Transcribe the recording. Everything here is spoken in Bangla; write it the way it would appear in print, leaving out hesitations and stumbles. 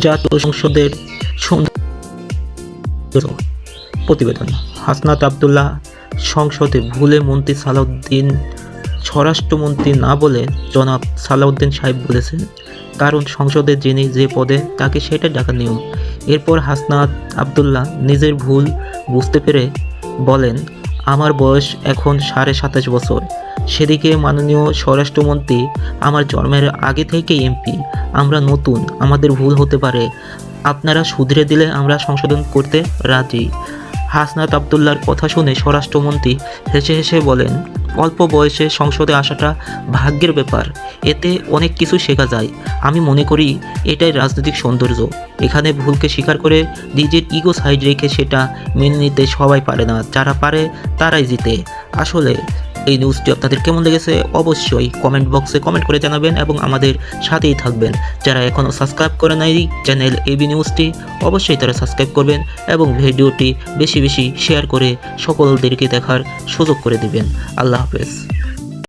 জাতীয় সংসদের প্রতিবেদন। হাসনাত আব্দুল্লাহ সংসদে ভুলে মন্ত্রী সালাউদ্দিন স্বরাষ্ট্রমন্ত্রী না বলে জনাব সালাউদ্দিন সাহেব বলেছেন, কারণ সংসদে যিনি যে পদে তাকে সেটা ডাকার নিয়ম। এরপর হাসনাত আব্দুল্লাহ নিজের ভুল বুঝতে পেরে বলেন, আমার বয়স এখন 27.5 বছর। সেদিকে মাননীয় স্বরাষ্ট্রমন্ত্রী আমার জন্মের আগে থেকেই এমপি। আমরা নতুন, আমাদের ভুল হতে পারে, আপনারা শুধরে দিলে আমরা সংশোধন করতে রাজি। হাসনাত আব্দুল্লাহর কথা শুনে স্বরাষ্ট্রমন্ত্রী হেসে হেসে বলেন, অল্প বয়সে সংসদে আসাটা ভাগ্যের ব্যাপার, এতে অনেক কিছু শেখা যায়। আমি মনে করি এটাই রাজনৈতিক সৌন্দর্য। এখানে ভুলকে স্বীকার করে নিজের ইগো সাইড রেখে সেটা মেনে নিতে সবাই পারে না, যারা পারে তারাই জিতে। আসলে এই নিউজটি আপনাদের কেমন লেগেছে অবশ্যই কমেন্ট বক্সে কমেন্ট করে জানাবেন এবং আমাদের সাথেই থাকবেন। যারা এখনও সাবস্ক্রাইব করে নাই চ্যানেল এবি নিউজটি, অবশ্যই তারা সাবস্ক্রাইব করবেন এবং ভিডিওটি বেশি বেশি শেয়ার করে সকলদেরকে দেখার সুযোগ করে দিবেন। আল্লাহ হাফেজ।